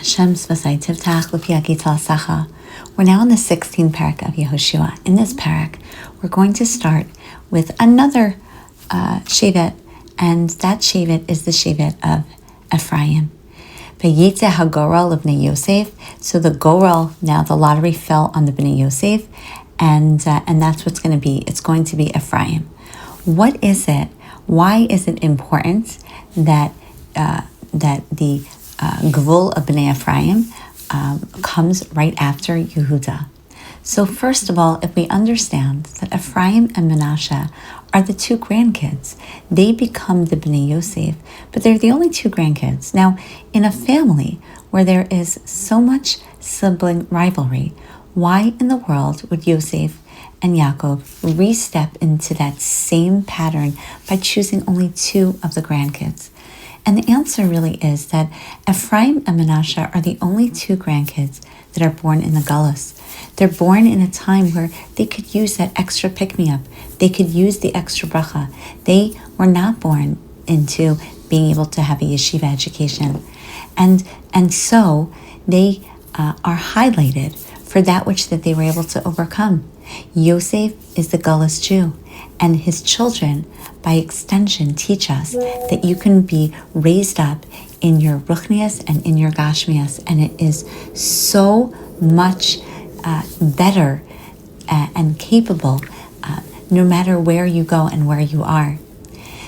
Hashem's Vasai Tivtach L'Pi Hagital Sacha. We're now in the 16th Perek of Yehoshua. In this Perek, we're going to start with another Shevet, and that Shevet is the Shevet of Ephraim. V'yitze hagoral of Bnei Yosef. So the goral, now the lottery fell on the Bnei Yosef, and that's what's going to be. It's going to be Ephraim. What is it? Why is it important that the Gvul of Bnei Ephraim comes right after Yehuda? So first of all, if we understand that Ephraim and Manasseh are the two grandkids, they become the Bnei Yosef, but they're the only two grandkids. Now, in a family where there is so much sibling rivalry, why in the world would Yosef and Yaakov re-step into that same pattern by choosing only two of the grandkids? And the answer really is that Ephraim and Manasseh are the only two grandkids that are born in the Galus. They're born in a time where they could use that extra pick-me-up. They could use the extra bracha. They were not born into being able to have a yeshiva education. And so they are highlighted for that which that they were able to overcome. Yosef is the Galus Jew, and his children, by extension, teach us that you can be raised up in your ruchnias and in your gashmias, and it is so much better and capable no matter where you go and where you are.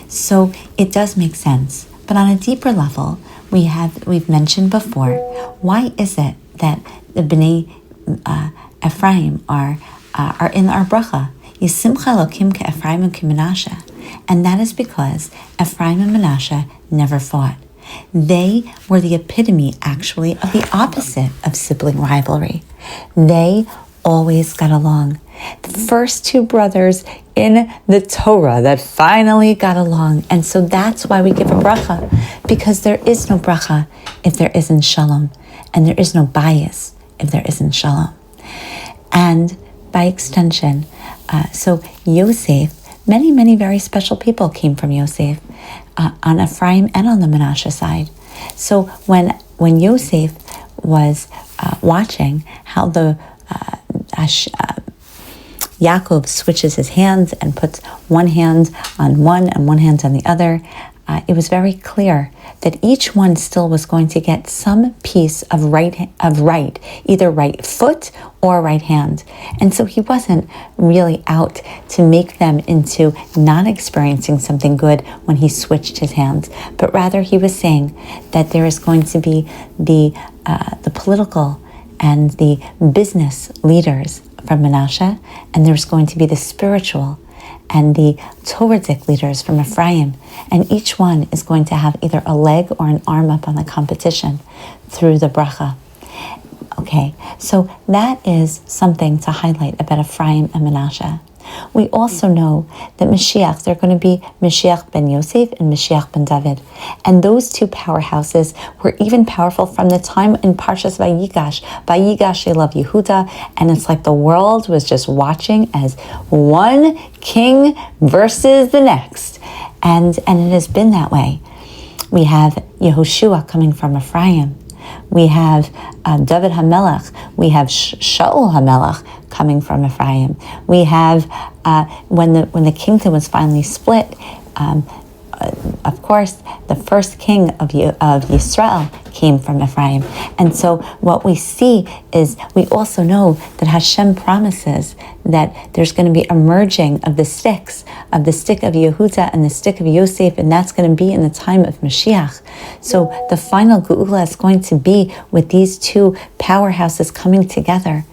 So it does make sense. But on a deeper level, we've mentioned before, why is it that the Bnei Ephraim are in our bracha? Yisimcha Elokim ke'Ephraim and ke'Menashe. And that is because Ephraim and Manasseh never fought. They were the epitome, actually, of the opposite of sibling rivalry. They always got along. The first two brothers in the Torah that finally got along. And so that's why we give a bracha, because there is no bracha if there isn't shalom, and there is no bias if there isn't shalom. And by extension, so Yosef, many very special people came from Yosef on Ephraim and on the Manasseh side. So when Yosef was watching how the Yaakov switches his hands and puts one hand on one and one hand on the other, it was very clear that each one still was going to get some piece of right, either right foot or right hand. And so he wasn't really out to make them into not experiencing something good when he switched his hands, but rather he was saying that there is going to be the political and the business leaders from Manasseh, and there's going to be the spiritual and the Toradic leaders from Ephraim, and each one is going to have either a leg or an arm up on the competition through the bracha. Okay, so that is something to highlight about Ephraim and Manasseh. We also know that Mashiach, they're going to be Mashiach ben Yosef and Mashiach ben David. And those two powerhouses were even powerful from the time in Parshas Vayigash. Vayigash, they love Yehuda, and it's like the world was just watching as one king versus the next. And it has been that way. We have Yehoshua coming from Ephraim. We have David HaMelech. We have Shaul HaMelech coming from Ephraim. We have when the kingdom was finally split. Of course, the first king of Yisrael came from Ephraim. And so what we see is, we also know that Hashem promises that there's going to be a merging of the sticks, of the stick of Yehuda and the stick of Yosef, and that's going to be in the time of Mashiach. So the final Geula is going to be with these two powerhouses coming together.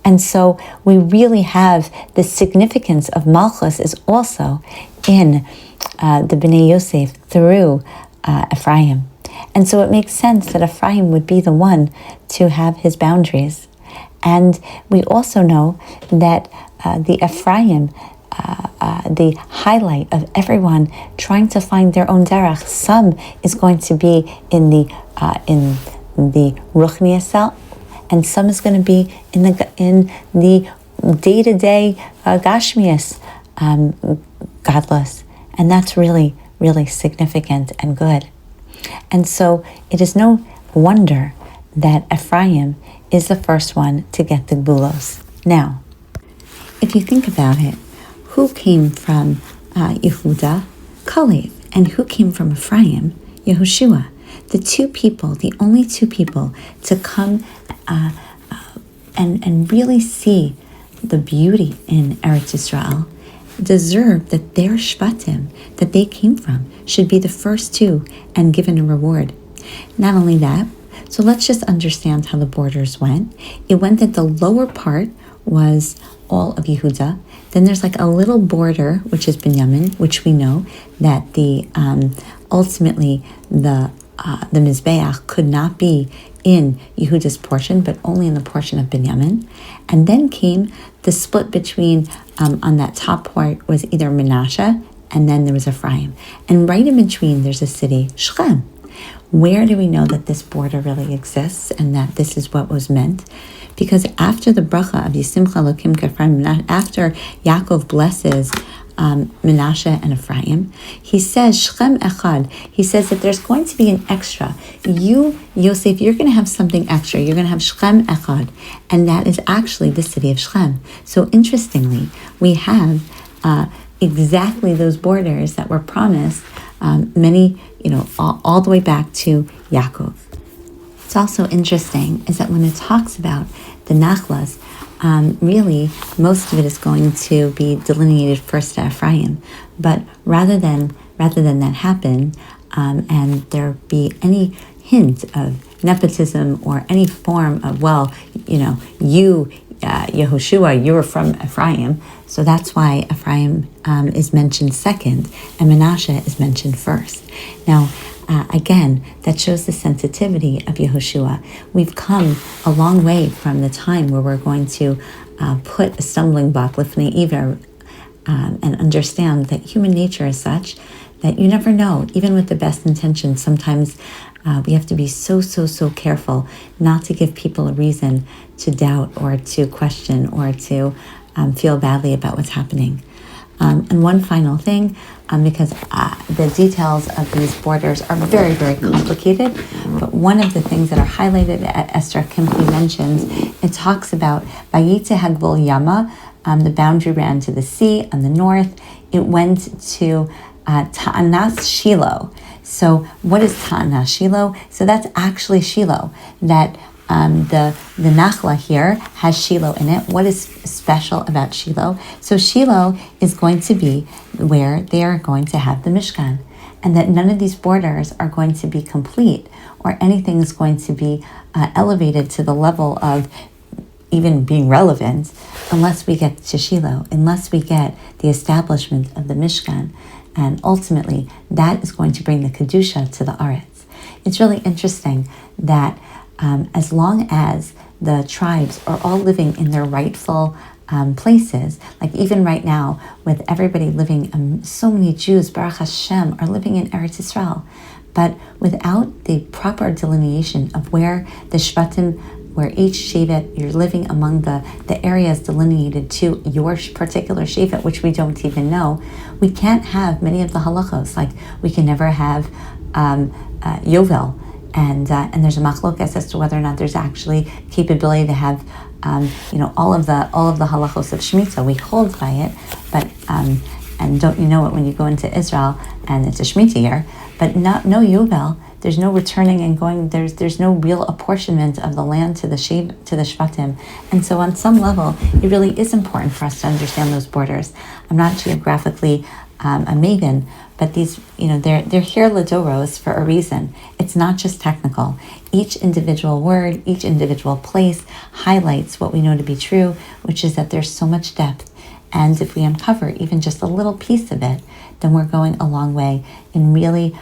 And so we really have the significance of Malchus is also in the Bnei Yosef through Ephraim. And so it makes sense that Ephraim would be the one to have his boundaries. And we also know that the Ephraim, the highlight of everyone trying to find their own derech, some is going to be in the Ruchniya cell, and some is going to be in the day-to-day Gashmias godless. And that's really, really significant and good. And so it is no wonder that Ephraim is the first one to get the Gbulos. Now, if you think about it, who came from Yehuda? Kalev. And who came from Ephraim? Yehoshua. The only two people to come and really see the beauty in Eretz Yisrael, deserve that their shvatim that they came from should be the first two and given a reward. Not only that, so let's just understand how the borders went. It went that the lower part was all of Yehuda. Then there's like a little border, which is Binyamin, which we know that the ultimately the Mizbeach could not be in Yehuda's portion, but only in the portion of Binyamin. And then came the split between, on that top part was either Menashe, and then there was Ephraim. And right in between, there's a city, Shechem. Where do we know that this border really exists and that this is what was meant? Because after the bracha of Yisimcha Elokim K'Ephraim, after Yaakov blesses Menashe and Ephraim, he says, Shechem Echad, he says that there's going to be an extra. You, Yosef, you're going to have something extra. You're going to have Shechem Echad, and that is actually the city of Shechem. So interestingly, we have exactly those borders that were promised all the way back to Yaakov. It's also interesting is that when it talks about the Nachlas, really most of it is going to be delineated first to Ephraim. But rather than that happen, and there be any hint of nepotism or any form of, you, Yehoshua, you were from Ephraim, so that's why Ephraim is mentioned second and Menashe is mentioned first. Now, again, that shows the sensitivity of Yehoshua. We've come a long way from the time where we're going to put a stumbling block, lifnei iver, and understand that human nature is such that you never know, even with the best intentions. Sometimes we have to be so careful not to give people a reason to doubt or to question or to feel badly about what's happening. And one final thing, because the details of these borders are very, very complicated, but one of the things that are highlighted at Esther Kimchi mentions, it talks about Vayitze Hagvul Yama, the boundary ran to the sea on the north. It went to Ta'anas Shiloh. So what is Ta'anas Shiloh? So that's actually Shiloh, that the Nachla here has Shiloh in it. What is special about Shiloh? So Shiloh is going to be where they are going to have the Mishkan, and that none of these borders are going to be complete or anything is going to be elevated to the level of even being relevant unless we get to Shiloh, unless we get the establishment of the Mishkan. And ultimately, that is going to bring the Kedusha to the Aretz. It's really interesting that as long as the tribes are all living in their rightful places, like even right now with everybody living, so many Jews, Baruch Hashem, are living in Eretz Yisrael, but without the proper delineation of where the Shvatim, where each Shevet, you're living among the areas delineated to your particular Shevet, which we don't even know, we can't have many of the halachos. Like we can never have Yovel, and there's a machlokas as to whether or not there's actually capability to have all of the halachos of Shemitah. We hold by it, but and don't you know it when you go into Israel and it's a Shemitah year, but no Yovel. There's no returning and going. There's no real apportionment of the land to the Shvatim, and so on some level, it really is important for us to understand those borders. I'm not geographically a maven, but these, they're here ladoros for a reason. It's not just technical. Each individual word, each individual place highlights what we know to be true, which is that there's so much depth, and if we uncover even just a little piece of it, then we're going a long way in really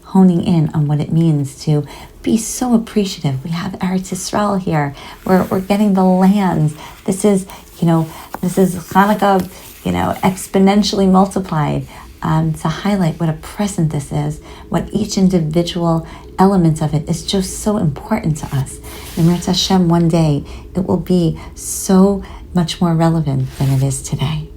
honing in on what it means to be so appreciative. We have Eretz Yisrael here. We're getting the lands. This is Hanukkah, exponentially multiplied to highlight what a present this is, what each individual element of it is just so important to us. And Mirz Hashem, one day, it will be so much more relevant than it is today.